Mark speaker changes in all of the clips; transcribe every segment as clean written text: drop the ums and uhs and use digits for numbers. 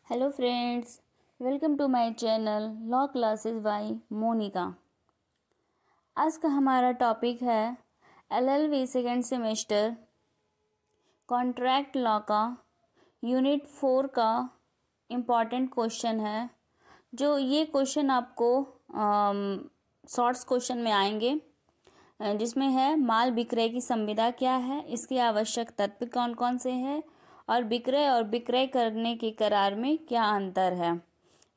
Speaker 1: Hello friends, welcome to my channel law classes by Monika. आज का हमारा टॉपिक है LLB second semester contract law का यूनिट 4 का इम्पॉर्टेंट क्वेश्चन है। जो ये क्वेश्चन आपको शॉर्ट्स क्वेश्चन में आएंगे, जिसमें है माल विक्रय की संविदा क्या है, इसके आवश्यक तत्व कौन कौन से हैं और विक्रय करने के करार में क्या अंतर है।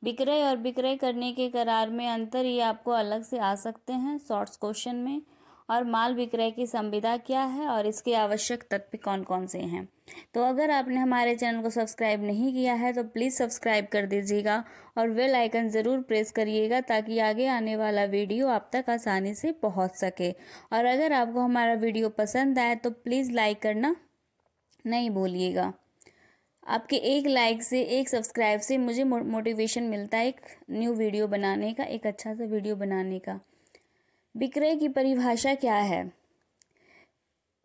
Speaker 1: विक्रय और विक्रय करने के करार में अंतर ये आपको अलग से आ सकते हैं शॉर्ट्स क्वेश्चन में। और माल विक्रय की संविदा क्या है और इसके आवश्यक तत्व कौन कौन से हैं। तो अगर आपने हमारे चैनल को सब्सक्राइब नहीं किया है तो प्लीज़ सब्सक्राइब कर दीजिएगा और बेल आइकन ज़रूर प्रेस करिएगा ताकि आगे आने वाला वीडियो आप तक आसानी से पहुंच सके। और अगर आपको हमारा वीडियो पसंद आए तो प्लीज़ लाइक करना नहीं भूलिएगा। आपके एक लाइक से, एक सब्सक्राइब से मुझे मोटिवेशन मिलता है एक न्यू वीडियो बनाने का, एक अच्छा सा वीडियो बनाने का। विक्रय की परिभाषा क्या है?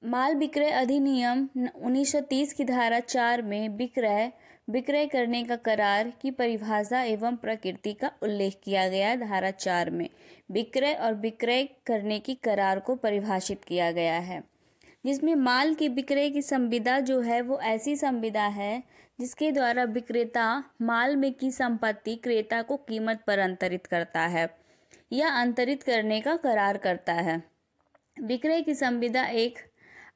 Speaker 1: माल विक्रय अधिनियम 1930 की धारा 4 में विक्रय करने का करार की परिभाषा एवं प्रकृति का उल्लेख किया गया है। धारा 4 में विक्रय और विक्रय करने की करार को परिभाषित किया गया है, जिसमें माल के विक्रय की संविदा जो है वो ऐसी संविदा है जिसके द्वारा विक्रेता माल में की संपत्ति क्रेता को कीमत पर अंतरित करता है या अंतरित करने का करार करता है। विक्रय की संविदा एक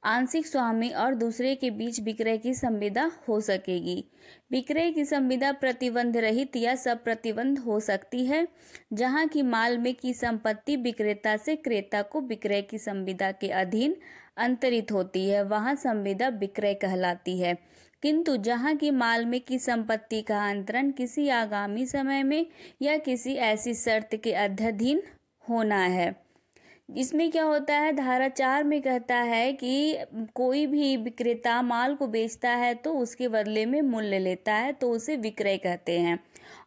Speaker 1: आंशिक स्वामी और दूसरे के बीच विक्रय की संविदा हो सकेगी। विक्रय की संविदा प्रतिबंध रहित या सब प्रतिबंध हो सकती है। जहां की माल में की संपत्ति विक्रेता से क्रेता को विक्रय की संविदा के अधीन अंतरित होती है, वहां संविदा विक्रय कहलाती है। किंतु जहां की माल में की संपत्ति का अंतरण किसी आगामी समय में या किसी ऐसी शर्त के अधीन होना है। इसमें क्या होता है, धारा 4 में कहता है कि कोई भी विक्रेता माल को बेचता है तो उसके बदले में मूल्य लेता है तो उसे विक्रय कहते हैं।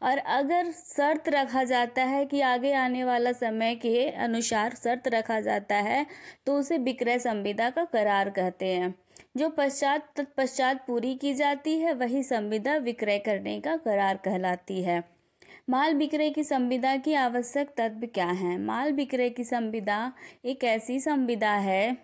Speaker 1: और अगर शर्त रखा जाता है कि आगे आने वाला समय के अनुसार शर्त रखा जाता है तो उसे विक्रय संविदा का करार कहते हैं। जो तत्पश्चात पूरी की जाती है वही संविदा विक्रय करने का करार कहलाती है। माल विक्रय की संविदा की आवश्यक तत्व क्या हैं? माल विक्रय की संविदा एक ऐसी संविदा है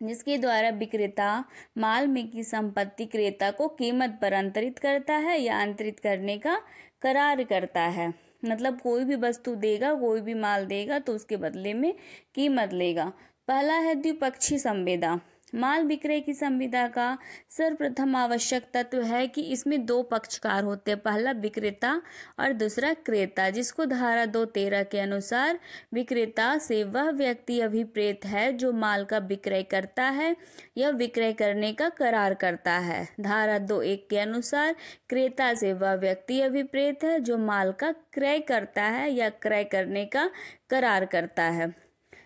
Speaker 1: जिसके द्वारा विक्रेता माल में की संपत्ति क्रेता को कीमत पर अंतरित करता है या अंतरित करने का करार करता है। मतलब कोई भी वस्तु देगा, कोई भी माल देगा तो उसके बदले में कीमत लेगा। पहला है द्विपक्षीय संविदा। माल विक्रय की संविदा का सर्वप्रथम आवश्यक तत्व है कि इसमें दो पक्षकार होते हैं, पहला विक्रेता और दूसरा क्रेता, जिसको धारा 213 के अनुसार विक्रेता से वह व्यक्ति अभिप्रेत है जो माल का विक्रय करता है या विक्रय करने का करार करता है। धारा 21 के अनुसार क्रेता से वह व्यक्ति अभिप्रेत है जो माल का क्रय करता है या क्रय करने का करार करता है।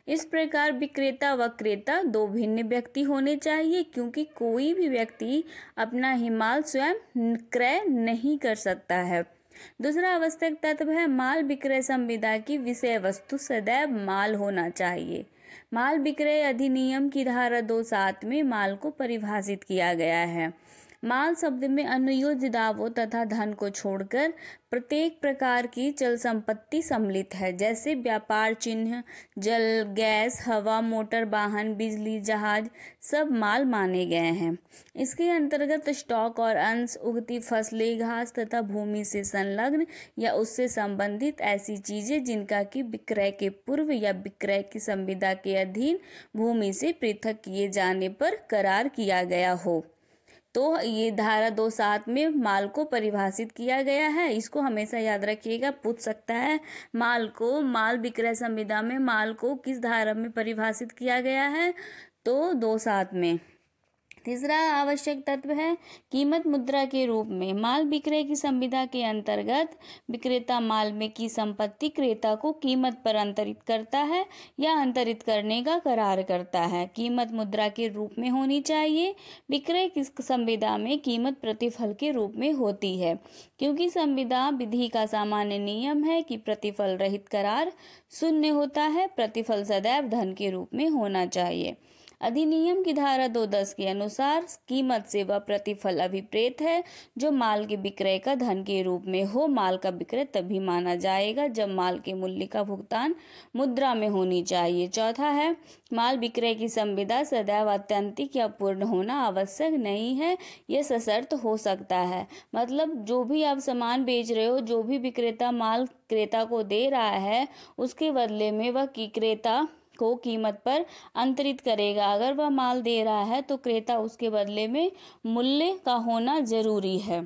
Speaker 1: इस प्रकार विक्रेता व क्रेता दो भिन्न व्यक्ति होने चाहिए, क्योंकि कोई भी व्यक्ति अपना ही माल स्वयं क्रय नहीं कर सकता है। दूसरा आवश्यक तत्व है माल विक्रय संविदा की विषय वस्तु सदैव माल होना चाहिए। माल विक्रय अधिनियम की धारा 27 में माल को परिभाषित किया गया है। माल शब्द में अनुयोज्य दावों तथा धन को छोड़कर प्रत्येक प्रकार की चल संपत्ति सम्मिलित है, जैसे व्यापार चिन्ह, जल, गैस, हवा, मोटर वाहन, बिजली, जहाज सब माल माने गए हैं। इसके अंतर्गत स्टॉक और अंश, उगती फसलें, घास तथा भूमि से संलग्न या उससे संबंधित ऐसी चीजें जिनका की विक्रय के पूर्व या विक्रय की संविदा के अधीन भूमि से पृथक किए जाने पर करार किया गया हो। तो ये धारा 27 में माल को परिभाषित किया गया है। इसको हमेशा याद रखिएगा, पूछ सकता है माल विक्रय संविदा में माल को किस धारा में परिभाषित किया गया है, तो 27 में। तीसरा आवश्यक तत्व है कीमत मुद्रा के रूप में। माल विक्रय की संविदा के अंतर्गत विक्रेता माल में की संपत्ति क्रेता को कीमत पर अंतरित करता है या अंतरित करने का करार करता है। कीमत मुद्रा के रूप में होनी चाहिए। विक्रय की संविदा में कीमत प्रतिफल के रूप में होती है, क्योंकि संविदा विधि का सामान्य नियम है कि प्रतिफल रहित करार शून्य होता है। प्रतिफल सदैव धन के रूप में होना चाहिए। अधिनियम की धारा 210 के अनुसार कीमत से वह प्रतिफल अभिप्रेत है जो माल के विक्रय का धन के रूप में हो। माल का विक्रय तभी माना जाएगा जब माल के मूल्य का भुगतान मुद्रा में होनी चाहिए। चौथा है, माल विक्रय की संविदा सदैव आत्यंतिक या पूर्ण होना आवश्यक नहीं है, यह सशर्त हो सकता है। मतलब जो भी आप सामान बेच रहे हो, जो भी विक्रेता माल क्रेता को दे रहा है, उसके बदले में वह क्रेता को कीमत पर अंतरित करेगा। अगर वह माल दे रहा है तो क्रेता उसके बदले में मूल्य का होना जरूरी है।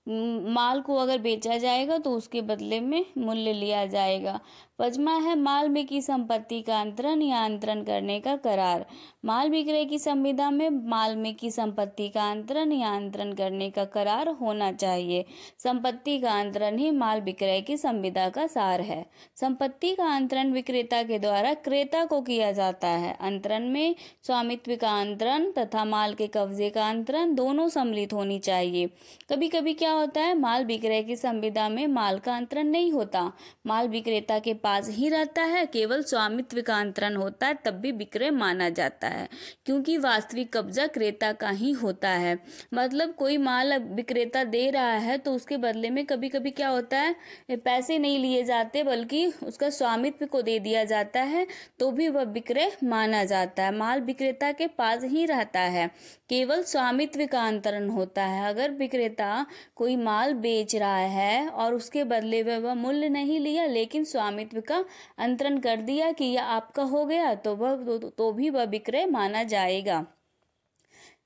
Speaker 1: माल को अगर बेचा जाएगा तो उसके बदले में मूल्य लिया जाएगा। पांचवा है, माल में की संपत्ति का अंतरण या अंतरण करने का करार। माल विक्रय की संविदा में माल में की संपत्ति का अंतरण या अंतरण करने का करार होना चाहिए। संपत्ति का अंतरण ही माल विक्रय की संविदा का सार है। संपत्ति का अंतरण विक्रेता के द्वारा क्रेता को किया जाता है। अंतरण में स्वामित्व का अंतरण तथा माल के कब्जे का अंतरण दोनों सम्मिलित होनी चाहिए। कभी कभी क्या होता है, माल विक्रय की संविदा में माल का अंतरण नहीं होता, माल विक्रेता के पास ही रहता है, केवल स्वामित्व का अंतरण होता है, तब भी विक्रय माना जाता है क्योंकि वास्तविक कब्जा क्रेता का ही होता है। मतलब कोई माल विक्रेता दे रहा है तो उसके बदले में कभी कभी क्या होता है, पैसे नहीं लिए जाते बल्कि उसका स्वामित्व को दे दिया जाता है, तो भी वह विक्रय माना जाता है। माल विक्रेता के पास ही रहता है, केवल स्वामित्व का अंतरण होता है। अगर विक्रेता कोई माल बेच रहा है और उसके बदले में वह मूल्य नहीं लिया लेकिन स्वामित्व का अंतरण कर दिया कि यह आपका हो गया, तो भी वह विक्रय माना जाएगा।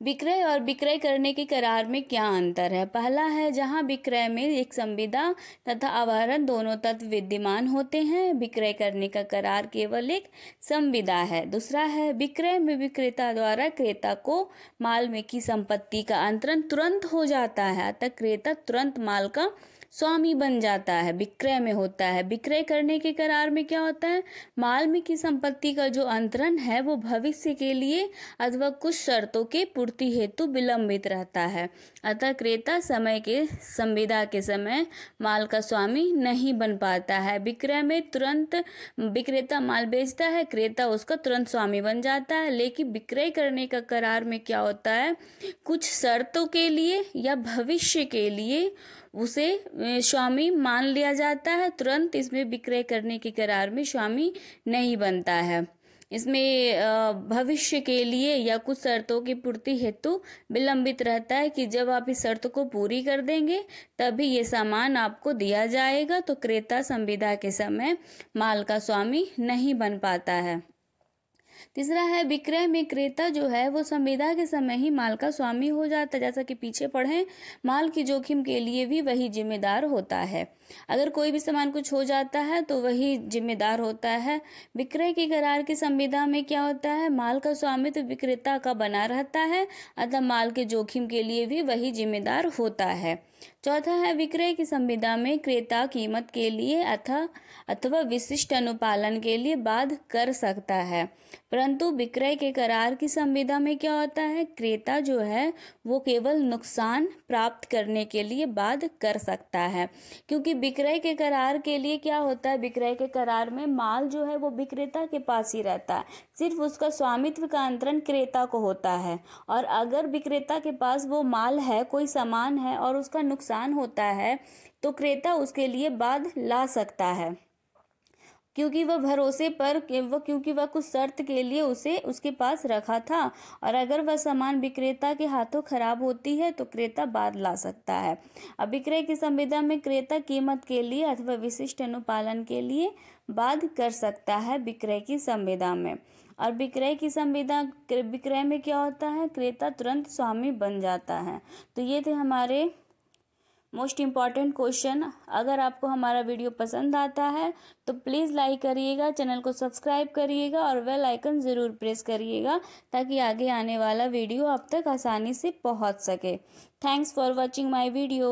Speaker 1: विक्रय और विक्रय करने के करार में क्या अंतर है? पहला है, जहां विक्रय में एक संविदा तथा आवरण दोनों तत्व विद्यमान होते हैं, विक्रय करने का करार केवल एक संविदा है। दूसरा है, विक्रय में विक्रेता द्वारा क्रेता को माल में की संपत्ति का अंतरण तुरंत हो जाता है, अतः क्रेता तुरंत माल का स्वामी बन जाता है। विक्रय में होता है, विक्रय करने के करार में क्या होता है, माल में की संपत्ति का जो अंतरण है वो भविष्य के लिए अथवा कुछ शर्तों के पूर्ति हेतु विलंबित रहता है, अतः क्रेता समय के संविदा के समय माल का स्वामी नहीं बन पाता है। विक्रय में तुरंत विक्रेता माल बेचता है, क्रेता उसका तुरंत स्वामी बन जाता है। लेकिन विक्रय करने का करार में क्या होता है, कुछ शर्तों के लिए या भविष्य के लिए उसे स्वामी मान लिया जाता है, तुरंत इसमें विक्रय करने के करार में स्वामी नहीं बनता है। इसमें भविष्य के लिए या कुछ शर्तों की पूर्ति हेतु विलंबित रहता है कि जब आप इस शर्त को पूरी कर देंगे तभी ये सामान आपको दिया जाएगा, तो क्रेता संविदा के समय माल का स्वामी नहीं बन पाता है। तीसरा है, विक्रय में क्रेता जो है वो संविदा के समय ही माल का स्वामी हो जाता है। जैसा कि पीछे पढ़े, माल की जोखिम के लिए भी वही जिम्मेदार होता है। अगर कोई भी सामान कुछ हो जाता है तो वही जिम्मेदार होता है। विक्रय के करार की संविदा में क्या होता है, माल का स्वामित्व विक्रेता का बना रहता है, अतः माल के जोखिम के लिए भी वही जिम्मेदार होता है। चौथा है, विक्रय की संविदा में क्रेता कीमत के लिए अथवा विशिष्ट अनुपालन के लिए बाध्य कर सकता है, परंतु विक्रय के करार की संविदा में क्या होता है, क्रेता जो है वो केवल नुकसान प्राप्त करने के लिए बाध्य कर सकता है। क्योंकि विक्रय के करार के लिए क्या होता है, विक्रय के करार में माल जो है वो विक्रेता के पास ही रहता है, सिर्फ उसका स्वामित्व का अंतरण क्रेता को होता है। और अगर विक्रेता के पास वो माल है, कोई सामान है और उसका नुकसान होता है, तो क्रेता उसके लिए बाध्य ला सकता है, क्योंकि वह भरोसे पर क्योंकि वह कुछ शर्त के लिए उसे उसके पास रखा था, और अगर वह सामान विक्रेता के हाथों खराब होती है तो क्रेता बाध्य ला सकता है। अब विक्रय की संविदा में क्रेता कीमत के लिए अथवा विशिष्ट अनुपालन के लिए बाध्य कर सकता है विक्रय की संविदा में। और विक्रय की संविदा विक्रय में क्या होता है, क्रेता तुरंत स्वामी बन जाता है। तो ये थे हमारे मोस्ट इम्पॉर्टेंट क्वेश्चन। अगर आपको हमारा वीडियो पसंद आता है तो प्लीज़ लाइक करिएगा, चैनल को सब्सक्राइब करिएगा और बेल आइकन ज़रूर प्रेस करिएगा ताकि आगे आने वाला वीडियो आप तक आसानी से पहुंच सके। Thanks for watching my video.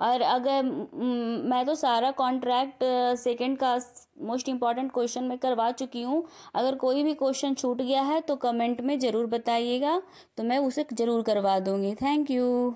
Speaker 1: और अगर मैं तो सारा कॉन्ट्रैक्ट सेकंड का मोस्ट इम्पॉर्टेंट क्वेश्चन मैं करवा चुकी हूँ। अगर कोई भी क्वेश्चन छूट गया है तो कमेंट में ज़रूर बताइएगा, तो मैं उसे ज़रूर करवा दूँगी। Thank you.